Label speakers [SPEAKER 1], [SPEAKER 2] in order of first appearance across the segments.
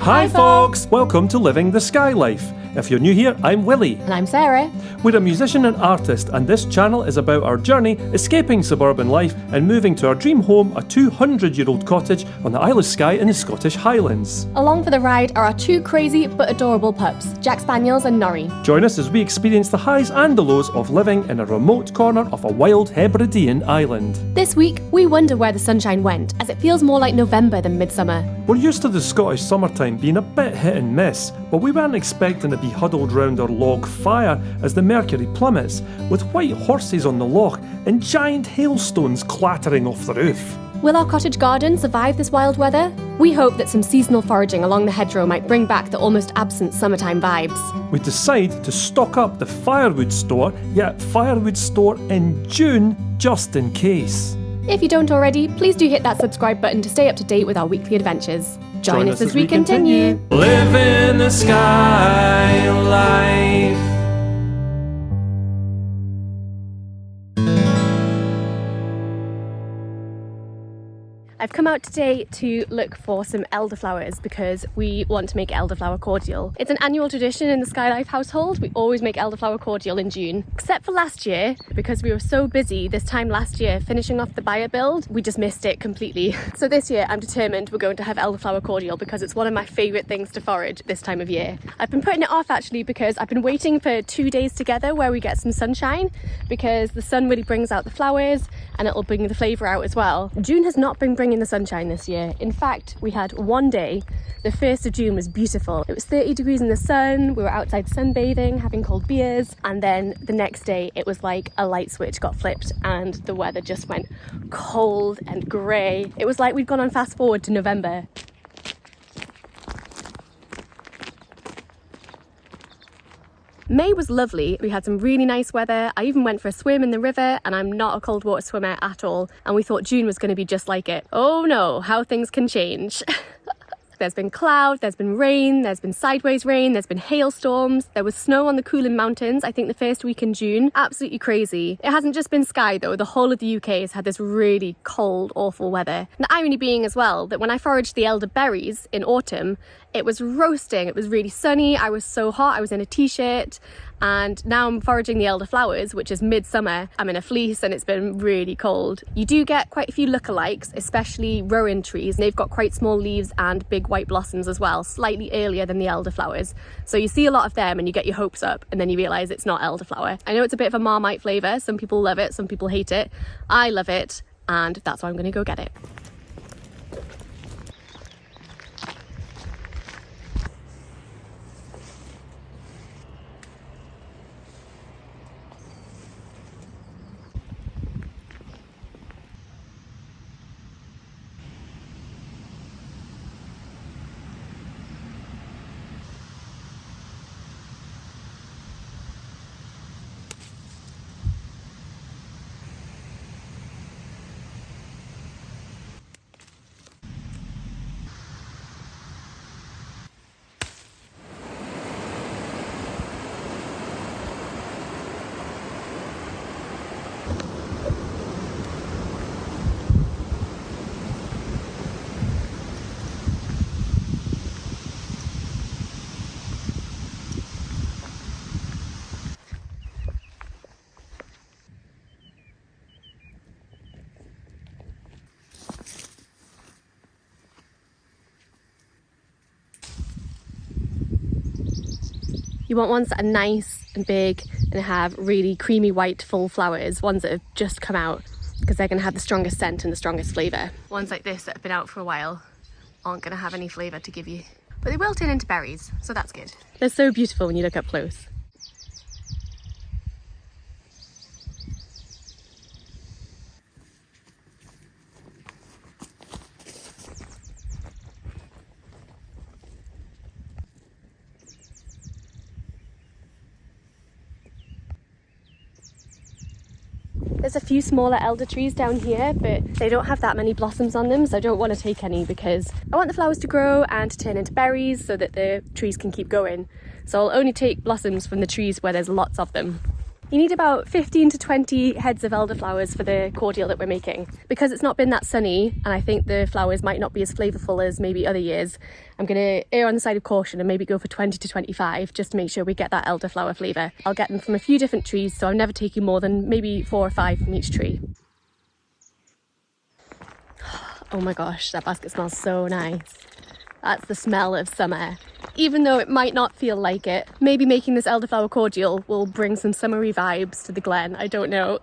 [SPEAKER 1] Hi folks! Welcome to Living the Skye Life. If you're new here, I'm Willie.
[SPEAKER 2] And I'm Sarah.
[SPEAKER 1] We're a musician and artist, and this channel is about our journey escaping suburban life and moving to our dream home, a 200-year-old cottage on the Isle of Skye in the Scottish Highlands.
[SPEAKER 2] Along for the ride are our two crazy but adorable pups, Jack Spaniels and Nori.
[SPEAKER 1] Join us as we experience the highs and the lows of living in a remote corner of a wild Hebridean island.
[SPEAKER 2] This week, we wonder where the sunshine went, as it feels more like November than midsummer.
[SPEAKER 1] We're used to the Scottish summertime being a bit hit and miss, but we weren't expecting to be huddled round our log fire as the mercury plummets, with white horses on the loch and giant hailstones clattering off the roof.
[SPEAKER 2] Will our cottage garden survive this wild weather? We hope that some seasonal foraging along the hedgerow might bring back the almost absent summertime vibes.
[SPEAKER 1] We decide to stock up the firewood store, in June, just in case.
[SPEAKER 2] If you don't already, please do hit that subscribe button to stay up to date with our weekly adventures. Join us as we continue.
[SPEAKER 1] Living the Skye Life.
[SPEAKER 2] I've come out today to look for some elderflowers because we want to make elderflower cordial. It's an annual tradition in the Skye Life household. We always make elderflower cordial in June, except for last year, because we were so busy this time last year finishing off the buyer build, we just missed it completely. So this year I'm determined we're going to have elderflower cordial because it's one of my favourite things to forage this time of year. I've been putting it off actually because I've been waiting for 2 days together where we get some sunshine, because the sun really brings out the flowers and it'll bring the flavour out as well. June has not been bringing the sunshine this year. In fact, we had one day, the 1st of June was beautiful. It was 30 degrees in the sun, we were outside sunbathing, having cold beers, and then the next day it was like a light switch got flipped and the weather just went cold and grey. It was like we'd gone on fast forward to November. May was lovely. We had some really nice weather. I even went for a swim in the river, and I'm not a cold water swimmer at all. And we thought June was going to be just like it. Oh no, how things can change. There's been cloud, there's been rain, there's been sideways rain, there's been hailstorms, there was snow on the Coolin Mountains, I think the first week in June. Absolutely crazy. It hasn't just been Skye though, the whole of the UK has had this really cold, awful weather. And the irony being as well, that when I foraged the elderberries in autumn, it was roasting, it was really sunny, I was so hot, I was in a t-shirt, and now I'm foraging the elderflowers, which is midsummer. I'm in a fleece and it's been really cold. You do get quite a few lookalikes, especially rowan trees, and they've got quite small leaves and big white blossoms as well, slightly earlier than the elderflowers. So you see a lot of them and you get your hopes up, and then you realise it's not elderflower. I know it's a bit of a Marmite flavour, some people love it, some people hate it. I love it, and that's why I'm going to go get it. You want ones that are nice and big and have really creamy white full flowers, ones that have just come out, because they're going to have the strongest scent and the strongest flavour. Ones like this that have been out for a while aren't going to have any flavour to give you. But they will turn into berries, so that's good. They're so beautiful when you look up close. There's a few smaller elder trees down here, but they don't have that many blossoms on them, so I don't want to take any because I want the flowers to grow and to turn into berries so that the trees can keep going. So I'll only take blossoms from the trees where there's lots of them. You need about 15 to 20 heads of elderflowers for the cordial that we're making. Because it's not been that sunny, and I think the flowers might not be as flavourful as maybe other years, I'm going to err on the side of caution and maybe go for 20 to 25 just to make sure we get that elderflower flavour. I'll get them from a few different trees, so I'm never taking more than maybe 4 or 5 from each tree. Oh my gosh, that basket smells so nice. That's the smell of summer. Even though it might not feel like it, maybe making this elderflower cordial will bring some summery vibes to the glen, I don't know.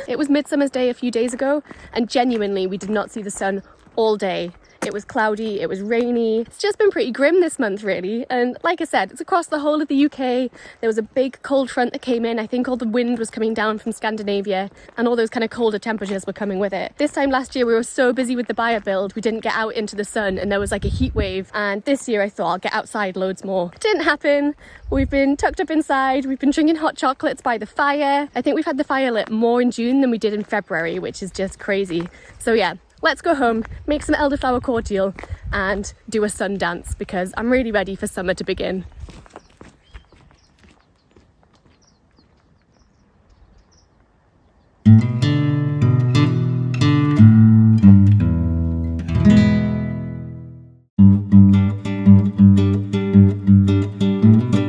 [SPEAKER 2] It was Midsummer's Day a few days ago, and genuinely we did not see the sun all day. It was cloudy, it was rainy. It's just been pretty grim this month, really. And like I said, it's across the whole of the UK. There was a big cold front that came in. I think all the wind was coming down from Scandinavia, and all those kind of colder temperatures were coming with it. This time last year, we were so busy with the buyer build, we didn't get out into the sun, and there was like a heat wave. And this year I thought I'll get outside loads more. It didn't happen. We've been tucked up inside. We've been drinking hot chocolates by the fire. I think we've had the fire lit more in June than we did in February, which is just crazy. So yeah. Let's go home, make some elderflower cordial and do a sun dance because I'm really ready for summer to begin.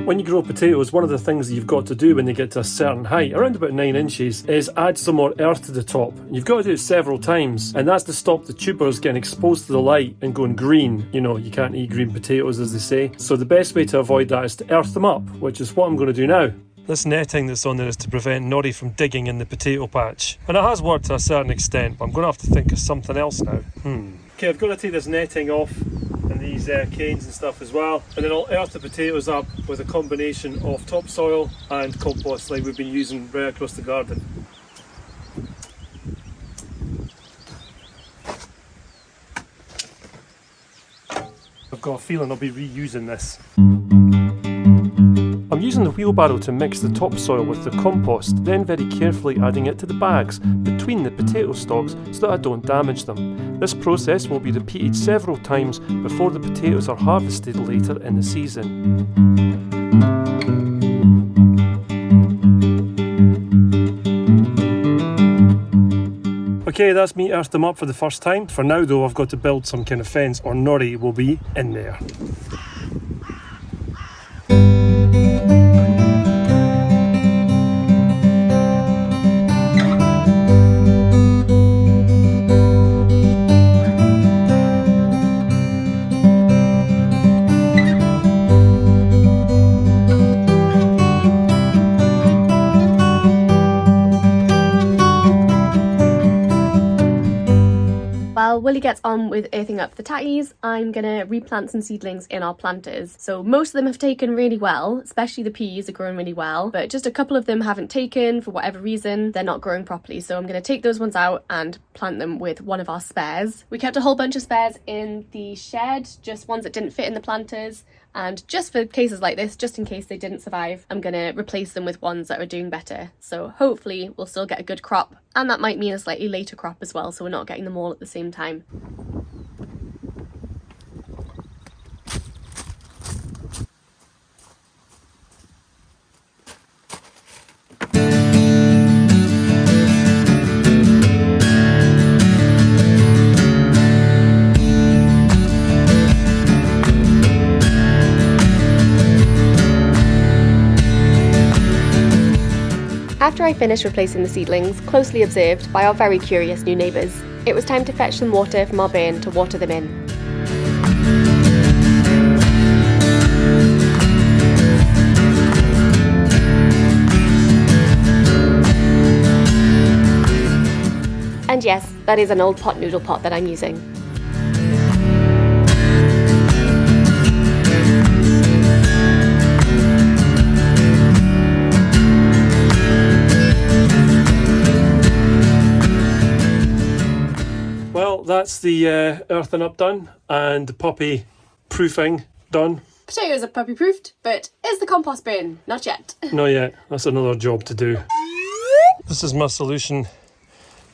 [SPEAKER 1] When you grow potatoes, one of the things that you've got to do when they get to a certain height, around about 9 inches, is add some more earth to the top. You've got to do it several times, and that's to stop the tubers getting exposed to the light and going green. You know, you can't eat green potatoes, as they say. So the best way to avoid that is to earth them up, which is what I'm going to do now. This netting that's on there is to prevent Nori from digging in the potato patch. And it has worked to a certain extent, but I'm going to have to think of something else now. Okay, I've got to take this netting off and these canes and stuff as well. And then I'll earth the potatoes up with a combination of topsoil and compost like we've been using right across the garden. I've got a feeling I'll be reusing this. I'm using the wheelbarrow to mix the topsoil with the compost, then very carefully adding it to the bags between the potato stalks so that I don't damage them. This process will be repeated several times before the potatoes are harvested later in the season. Okay, that's me earthed them up for the first time. For now though, I've got to build some kind of fence or Nori will be in there.
[SPEAKER 2] While Willie gets on with earthing up the tatties, I'm gonna replant some seedlings in our planters. So most of them have taken really well, especially the peas are growing really well, but just a couple of them haven't taken for whatever reason. They're not growing properly, so I'm gonna take those ones out and plant them with one of our spares. We kept a whole bunch of spares in the shed, just ones that didn't fit in the planters. And just for cases like this, just in case they didn't survive, I'm going to replace them with ones that are doing better. So hopefully we'll still get a good crop, and that might mean a slightly later crop as well, so we're not getting them all at the same time. After I finished replacing the seedlings, closely observed by our very curious new neighbours, it was time to fetch some water from our burn to water them in. And yes, that is an old pot noodle pot that I'm using.
[SPEAKER 1] Well, that's the earthing up done and the poppy proofing done.
[SPEAKER 2] Potatoes are puppy proofed, but is the compost bin? Not yet.
[SPEAKER 1] Not yet, that's another job to do. This is my solution.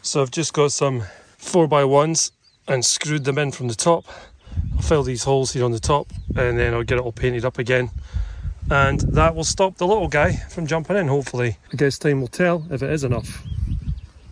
[SPEAKER 1] So I've just got some 4x1s and screwed them in from the top. I'll fill these holes here on the top and then I'll get it all painted up again and that will stop the little guy from jumping in, hopefully. I guess time will tell if it is enough.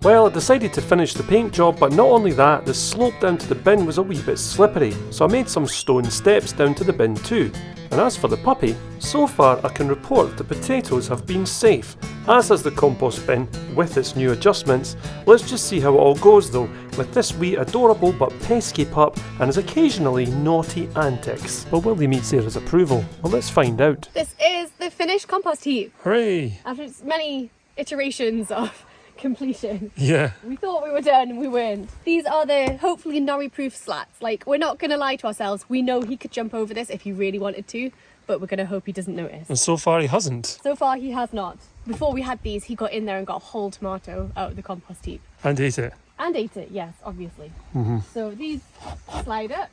[SPEAKER 1] Well, I decided to finish the paint job, but not only that, the slope down to the bin was a wee bit slippery, so I made some stone steps down to the bin too. And as for the puppy, so far I can report the potatoes have been safe, as has the compost bin with its new adjustments. Let's just see how it all goes though, with this wee adorable but pesky pup and his occasionally naughty antics. Well, will they meet Sarah's approval? Well, let's find out.
[SPEAKER 2] This is the finished compost heap.
[SPEAKER 1] Hooray!
[SPEAKER 2] After many iterations of completion.
[SPEAKER 1] Yeah.
[SPEAKER 2] We thought we were done and we weren't. These are the hopefully Nori proof slats. Like, we're not going to lie to ourselves. We know he could jump over this if he really wanted to, but we're going to hope he doesn't notice.
[SPEAKER 1] And so far he hasn't.
[SPEAKER 2] So far he has not. Before we had these, he got in there and got a whole tomato out of the compost heap.
[SPEAKER 1] And ate it.
[SPEAKER 2] And ate it, yes, obviously. So these slide up.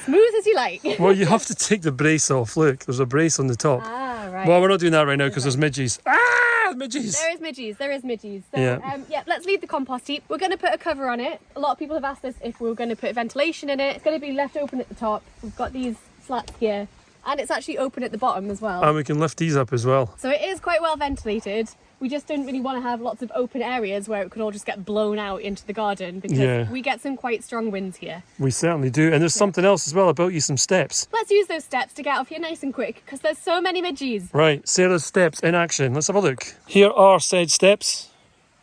[SPEAKER 2] Smooth as you like.
[SPEAKER 1] Well, you have to take the brace off. Look, there's a brace on the top.
[SPEAKER 2] Ah, right.
[SPEAKER 1] Well, we're not doing that right now because there's midges. Ah, midges!
[SPEAKER 2] There is midges. So,
[SPEAKER 1] Yeah.
[SPEAKER 2] yeah, let's leave the compost heap. We're going to put a cover on it. A lot of people have asked us if we're going to put ventilation in it. It's going to be left open at the top. We've got these slats here. And it's actually open at the bottom as well.
[SPEAKER 1] And we can lift these up as well.
[SPEAKER 2] So it is quite well ventilated. We just didn't really want to have lots of open areas where it could all just get blown out into the garden because we get some quite strong winds here.
[SPEAKER 1] We certainly do. And there's something else as well. I built you some steps.
[SPEAKER 2] Let's use those steps to get off here nice and quick because there's so many midges.
[SPEAKER 1] Right, Sarah's steps in action. Let's have a look. Here are said steps.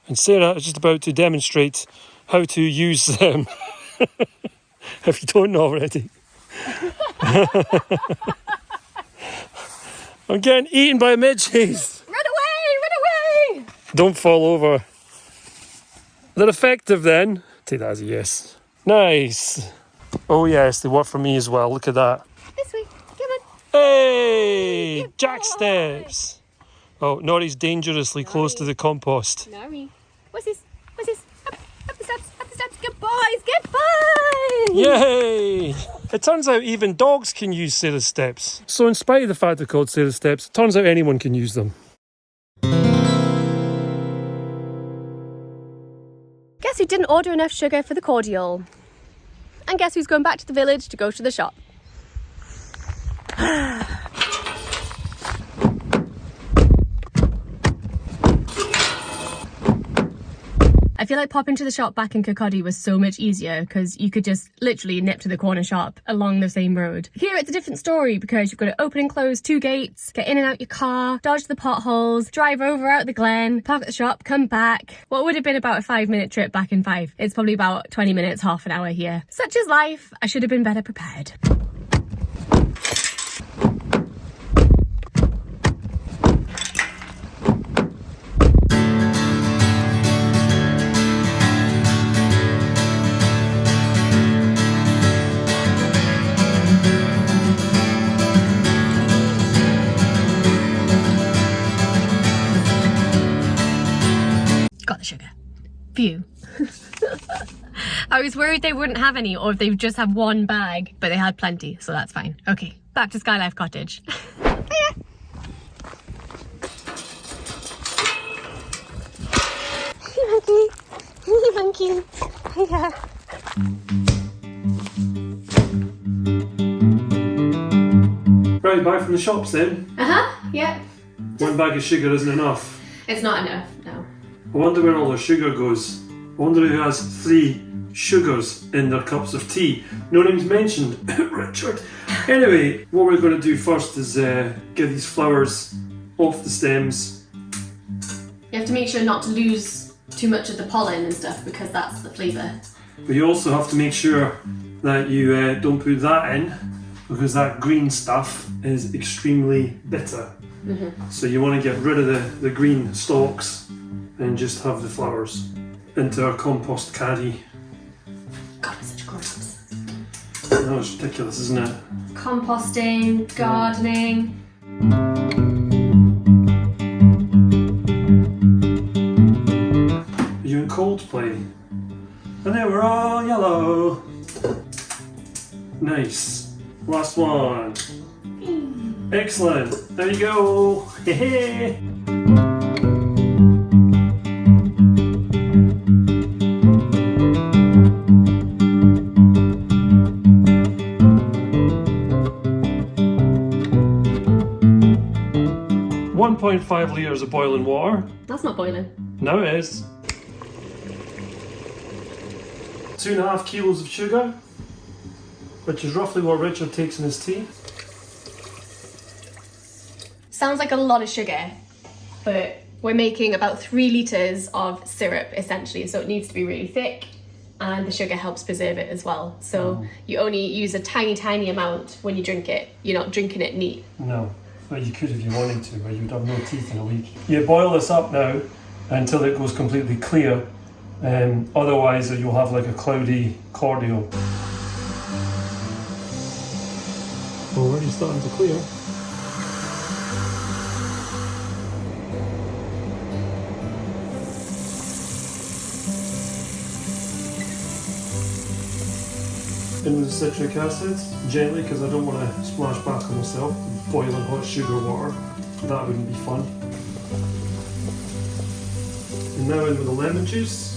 [SPEAKER 1] And Sarah is just about to demonstrate how to use them. If you don't know already. I'm getting eaten by midges.
[SPEAKER 2] Run away!
[SPEAKER 1] Don't fall over. They're effective then. Take that as a yes. Nice. Oh yes, they work for me as well. Look at that.
[SPEAKER 2] This way. Come on.
[SPEAKER 1] Hey!
[SPEAKER 2] Good
[SPEAKER 1] Jack
[SPEAKER 2] boy.
[SPEAKER 1] steps. Oh, Nori's dangerously close to the compost.
[SPEAKER 2] Nori. What's this? Up the steps. Good boys. Good boys.
[SPEAKER 1] Yay! It turns out even dogs can use Sarah's steps. So in spite of the fact they're called Sarah's steps, it turns out anyone can use them.
[SPEAKER 2] Guess who didn't order enough sugar for the cordial? And guess who's going back to the village to go to the shop? I feel like popping to the shop back in Cottage was so much easier because you could just literally nip to the corner shop along the same road. Here it's a different story because you've got to open and close 2 gates, get in and out your car, dodge the potholes, drive over out the glen, park at the shop, come back. What would have been about a 5-minute trip back in 5, it's probably about 20 minutes, half an hour here. Such is life. I should have been better prepared. Got the sugar. Phew. I was worried they wouldn't have any or if they would just have 1 bag, but they had plenty, so that's fine. Okay, back to Skye Life Cottage. Hiya. Hey, monkey. Hiya.
[SPEAKER 1] Right, back from the shops then.
[SPEAKER 2] Yeah.
[SPEAKER 1] 1 bag of sugar isn't enough.
[SPEAKER 2] It's not enough, no.
[SPEAKER 1] I wonder where all their sugar goes. I wonder who has 3 sugars in their cups of tea. No names mentioned. Richard. Anyway, what we're going to do first is get these flowers off the stems.
[SPEAKER 2] You have to make sure not to lose too much of the pollen and stuff because that's the flavour.
[SPEAKER 1] But you also have to make sure that you don't put that in because that green stuff is extremely bitter. So you want to get rid of the green stalks and just have the flowers into our compost caddy.
[SPEAKER 2] God, it's such gross.
[SPEAKER 1] That was ridiculous, isn't it?
[SPEAKER 2] Composting, gardening.
[SPEAKER 1] Are you in Coldplay? And they were all yellow. Nice. Last one. Excellent. There you go. Hey. 1.5 litres of boiling water.
[SPEAKER 2] That's not boiling.
[SPEAKER 1] Now it is. 2.5 kilos of sugar, which is roughly what Richard takes in his tea.
[SPEAKER 2] Sounds like a lot of sugar, but we're making about 3 litres of syrup essentially, so it needs to be really thick, and the sugar helps preserve it as well. So you only use a tiny amount when you drink it. You're not drinking it neat.
[SPEAKER 1] No, but you could if you wanted to, but you'd have no teeth in a week. You boil this up now until it goes completely clear, otherwise you'll have like a cloudy cordial. Already starting to clear. In with the citric acid, gently, because I don't want to splash back on myself. Boiling hot sugar water, that wouldn't be fun. And now in with the lemon juice.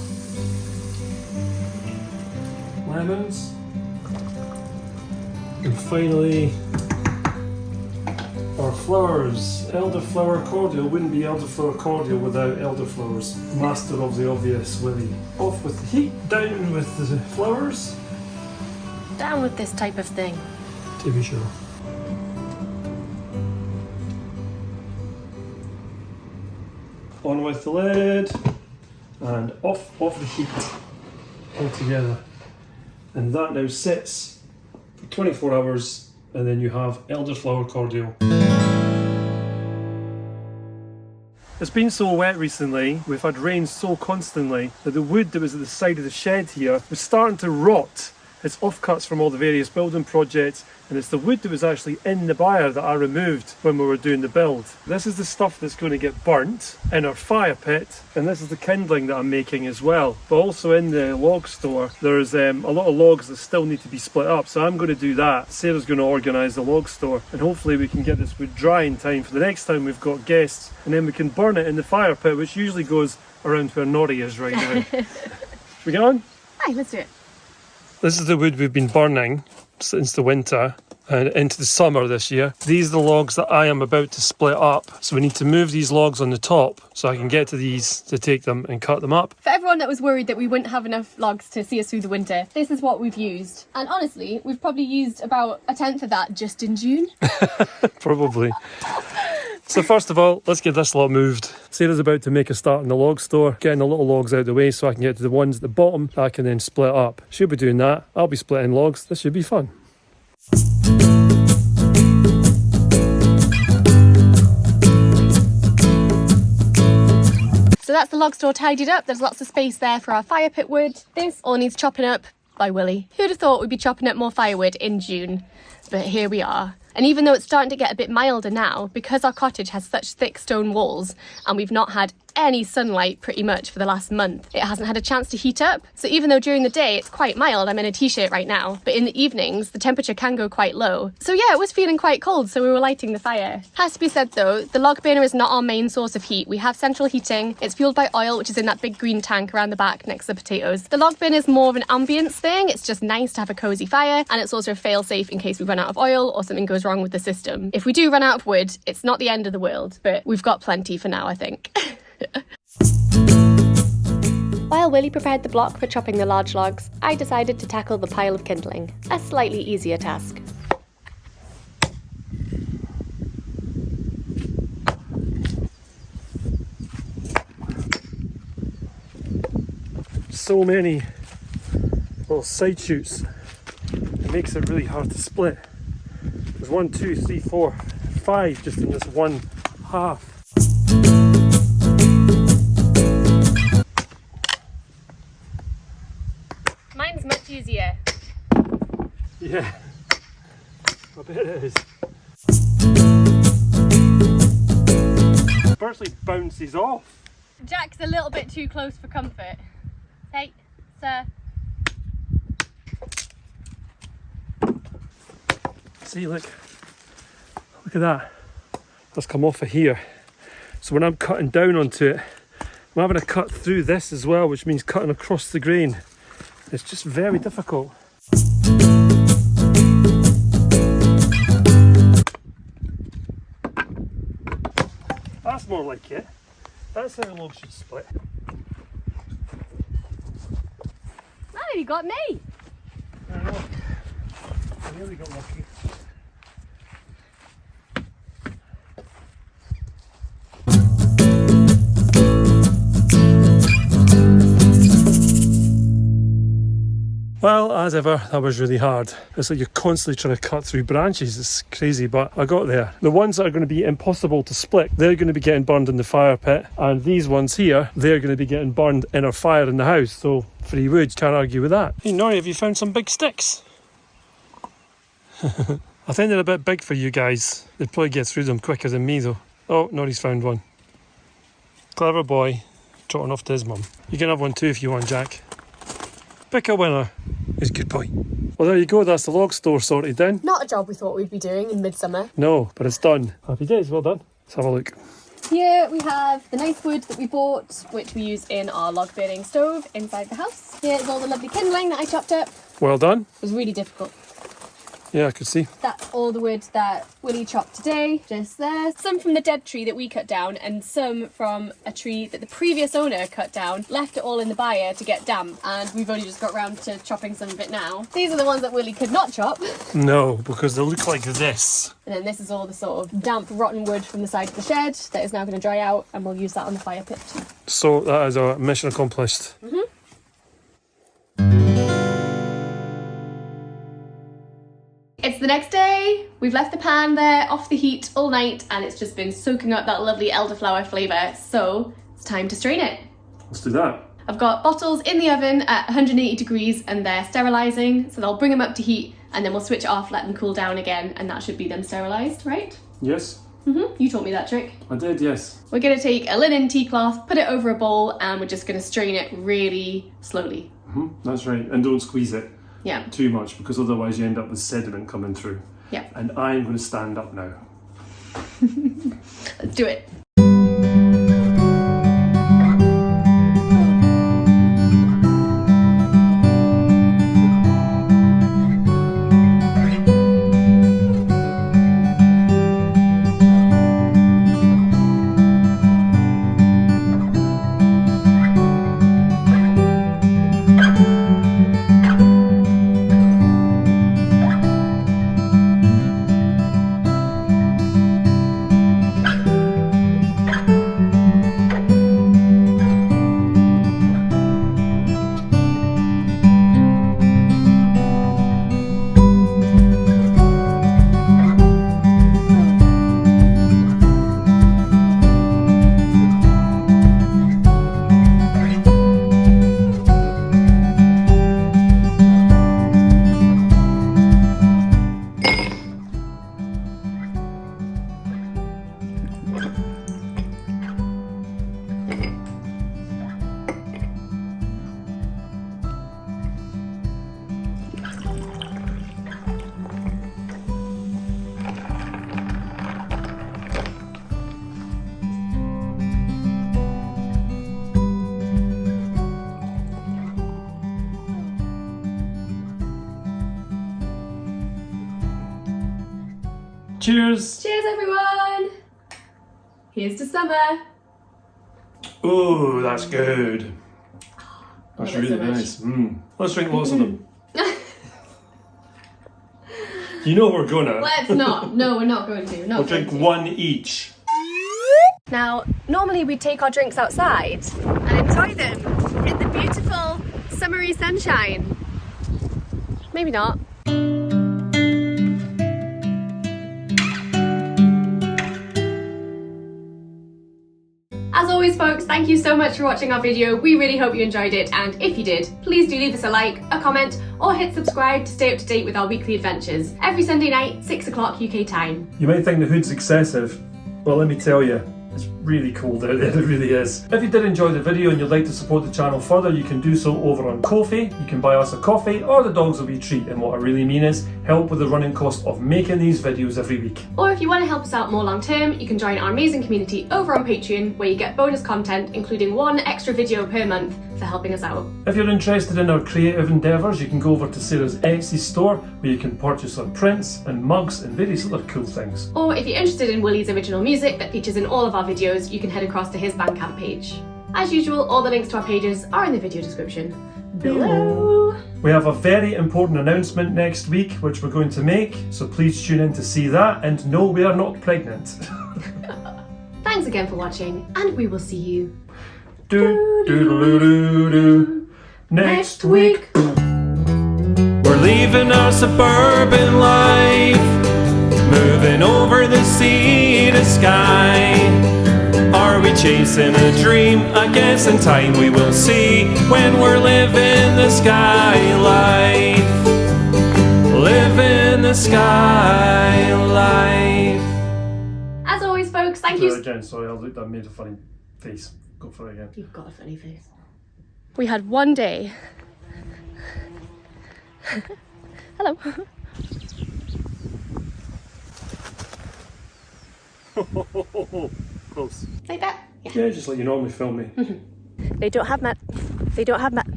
[SPEAKER 1] Lemons. And finally, our flowers. Elderflower Cordial wouldn't be Elderflower Cordial without elderflowers. Master of the obvious, Willie. Off with the heat, down with the flowers.
[SPEAKER 2] Down with this type of thing.
[SPEAKER 1] To be sure. On with the lid, and off the heat altogether. And that now sits for 24 hours, and then you have Elderflower Cordial. It's been so wet recently, we've had rain so constantly, that the wood that was at the side of the shed here was starting to rot. It's offcuts from all the various building projects, and it's the wood that was actually in the byre that I removed when we were doing the build. This is the stuff that's going to get burnt in our fire pit, and this is the kindling that I'm making as well. But also in the log store, there's a lot of logs that still need to be split up, so I'm going to do that. Sarah's going to organise the log store, and hopefully we can get this wood dry in time for the next time we've got guests, and then we can burn it in the fire pit, which usually goes around where Nori is right now. Should we get on?
[SPEAKER 2] Aye, let's do it.
[SPEAKER 1] This is the wood we've been burning since the winter and into the summer this year. These are the logs that I am about to split up. So we need to move these logs on the top so I can get to these to take them and cut them up.
[SPEAKER 2] For everyone that was worried that we wouldn't have enough logs to see us through the winter, this is what we've used. And honestly, we've probably used about 1/10 of that just in June.
[SPEAKER 1] Probably. So first of all, let's get this lot moved. Sarah's about to make a start in the log store, getting the little logs out of the way so I can get to the ones at the bottom that I can then split up. She'll be doing that. I'll be splitting logs. This should be fun.
[SPEAKER 2] So that's the log store tidied up. There's lots of space there for our fire pit wood. This all needs chopping up by Willie. Who'd have thought we'd be chopping up more firewood in June? But here we are. And even though it's starting to get a bit milder now, because our cottage has such thick stone walls and we've not had any sunlight pretty much for the last month, it hasn't had a chance to heat up. So even though during the day it's quite mild, I'm in a t-shirt right now, but in the evenings the temperature can go quite low. So yeah, it was feeling quite cold, so we were lighting the fire. Has to be said though, the log burner is not our main source of heat. We have central heating. It's fueled by oil, which is in that big green tank around the back next to the potatoes. The log burner is more of an ambience thing. It's just nice to have a cozy fire, and it's also a fail-safe in case we run out of oil or something goes wrong with the system. If we do run out of wood, it's not the end of the world, but we've got plenty for now, I think. While Willie prepared the block for chopping the large logs, I decided to tackle the pile of kindling, a slightly easier task.
[SPEAKER 1] So many little side shoots, it makes it really hard to split. There's 1, 2, 3, 4, 5 just in this one half.
[SPEAKER 2] Mine's much easier.
[SPEAKER 1] Yeah, I bet it is. Firstly bounces off.
[SPEAKER 2] Jack's a little bit too close for comfort. Hey, sir.
[SPEAKER 1] See, look at that. That's come off of here. So when I'm cutting down onto it, I'm having to cut through this as well, which means cutting across the grain. It's just very difficult. more like it. That's how logs should split.
[SPEAKER 2] That nearly got me.
[SPEAKER 1] I know. I nearly got lucky. Well, as ever, that was really hard. It's like you're constantly trying to cut through branches. It's crazy, but I got there. The ones that are going to be impossible to split, they're going to be getting burned in the fire pit. And these ones here, they're going to be getting burned in our fire in the house. So, free wood, can't argue with that. Hey, Nori, have you found some big sticks? I think they're a bit big for you guys. They'd probably get through them quicker than me, though. Oh, Nori's found one. Clever boy, trotting off to his mum. You can have one too if you want, Jack. Pick a winner. He's a good boy. Well, there you go. That's the log store sorted then.
[SPEAKER 2] Not a job we thought we'd be doing in midsummer.
[SPEAKER 1] No, but it's done. Happy days. Well done. Let's have a look.
[SPEAKER 2] Here we have the nice wood that we bought, which we use in our log burning stove inside the house. Here's all the lovely kindling that I chopped up.
[SPEAKER 1] Well done.
[SPEAKER 2] It was really difficult.
[SPEAKER 1] Yeah, I could see.
[SPEAKER 2] That's all the wood that Willie chopped today, just there. Some from the dead tree that we cut down, and some from a tree that the previous owner cut down, left it all in the byre to get damp, and we've only just got round to chopping some of it now. These are the ones that Willie could not chop.
[SPEAKER 1] No, because they look like this.
[SPEAKER 2] And then this is all the sort of damp, rotten wood from the side of the shed that is now going to dry out, and we'll use that on the fire pit.
[SPEAKER 1] So that is a mission accomplished.
[SPEAKER 2] It's the next day. We've left the pan there off the heat all night, and it's just been soaking up that lovely elderflower flavour. So it's time to strain it.
[SPEAKER 1] Let's do that.
[SPEAKER 2] I've got bottles in the oven at 180 degrees and they're sterilising. So they'll bring them up to heat and then we'll switch it off, let them cool down again, and that should be them sterilised, right?
[SPEAKER 1] Yes.
[SPEAKER 2] You taught me that trick.
[SPEAKER 1] I did, yes.
[SPEAKER 2] We're going to take a linen tea cloth, put it over a bowl, and we're just going to strain it really slowly.
[SPEAKER 1] That's right. And don't squeeze it.
[SPEAKER 2] Yeah.
[SPEAKER 1] Too much, because otherwise you end up with sediment coming through.
[SPEAKER 2] Yeah.
[SPEAKER 1] And I'm going to stand up now.
[SPEAKER 2] Let's do it.
[SPEAKER 1] Cheers!
[SPEAKER 2] Cheers, everyone! Here's to summer.
[SPEAKER 1] Oh, that's good. That's
[SPEAKER 2] love it
[SPEAKER 1] really
[SPEAKER 2] so much.
[SPEAKER 1] nice. Let's drink lots of them. You know we're gonna.
[SPEAKER 2] Let's not. No, we're not going to.
[SPEAKER 1] We'll drink one each.
[SPEAKER 2] Now, normally we take our drinks outside and enjoy them in the beautiful summery sunshine. Maybe not. As always, folks, thank you so much for watching our video. We really hope you enjoyed it, and if you did, please do leave us a like, a comment, or hit subscribe to stay up to date with our weekly adventures. Every Sunday night, 6 o'clock UK time.
[SPEAKER 1] You might think the hood's excessive. Well, let me tell you, it's really cold out there, it really is. If you did enjoy the video and you'd like to support the channel further, you can do so over on Ko-fi. You can buy us a coffee or the dogs a wee treat, and what I really mean is help with the running cost of making these videos every week.
[SPEAKER 2] Or if you want to help us out more long term, you can join our amazing community over on Patreon, where you get bonus content, including one extra video per month for helping us out.
[SPEAKER 1] If you're interested in our creative endeavours, you can go over to Sarah's Etsy store, where you can purchase our prints and mugs and various other cool things.
[SPEAKER 2] Or if you're interested in Willie's original music that features in all of our videos, those, you can head across to his Bandcamp page. As usual, all the links to our pages are in the video description below.
[SPEAKER 1] We have a very important announcement next week, which we're going to make, so please tune in to see that. And no, we are not pregnant.
[SPEAKER 2] Thanks again for watching, and we will see you next week.
[SPEAKER 1] We're leaving our suburban life, moving over the sea to Skye. Are we chasing a dream? I guess in time we will see, when we're living the Skye life. Living the Skye life.
[SPEAKER 2] As always, folks, thank you.
[SPEAKER 1] Again, sorry, I made a funny face. Go for it again.
[SPEAKER 2] You've got a funny face. We had one day. Hello.
[SPEAKER 1] Close.
[SPEAKER 2] Like that?
[SPEAKER 1] Yeah, just like you normally film me.
[SPEAKER 2] They don't have that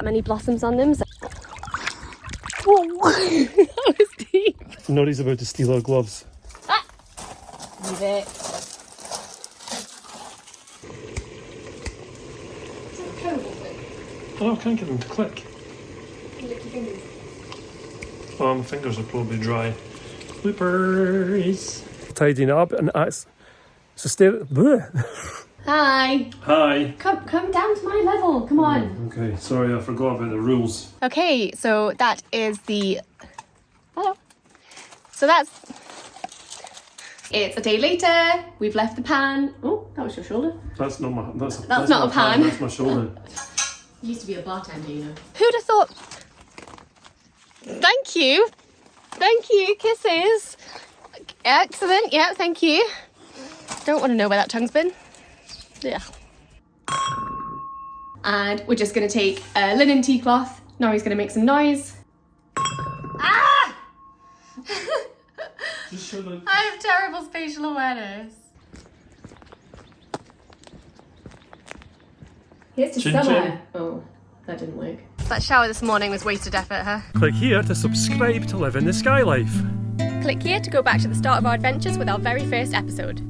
[SPEAKER 2] many blossoms on them. So... Whoa, that was deep.
[SPEAKER 1] Nori's about to steal our gloves.
[SPEAKER 2] Ah! Leave it.
[SPEAKER 1] Oh, I can't get them to click. Oh, my fingers are probably dry. Bloopers. Tidying up and it's so
[SPEAKER 2] Hi.
[SPEAKER 1] Hi.
[SPEAKER 2] Come down to my level. Come on.
[SPEAKER 1] Okay, sorry, I forgot about the rules.
[SPEAKER 2] Okay, so that is the. Hello. So it's a day later. We've left the pan. Oh, that was your shoulder.
[SPEAKER 1] That's not my. That's
[SPEAKER 2] not a pan.
[SPEAKER 1] That's my shoulder.
[SPEAKER 2] Used to be a bartender, you know. Who'd have thought? Thank you. Thank you. Kisses. Excellent. Yeah, thank you. Don't want to know where that tongue's been. Yeah. And we're just going to take a linen tea cloth. Nori's going to make some noise. Ah!
[SPEAKER 1] Just show them.
[SPEAKER 2] I have terrible spatial awareness. Here's to
[SPEAKER 1] Chin
[SPEAKER 2] summer.
[SPEAKER 1] chin.
[SPEAKER 2] Oh, that didn't work. That shower this morning was wasted effort, huh?
[SPEAKER 1] Click here to subscribe to live in the Skye life.
[SPEAKER 2] Click here to go back to the start of our adventures with our very first episode.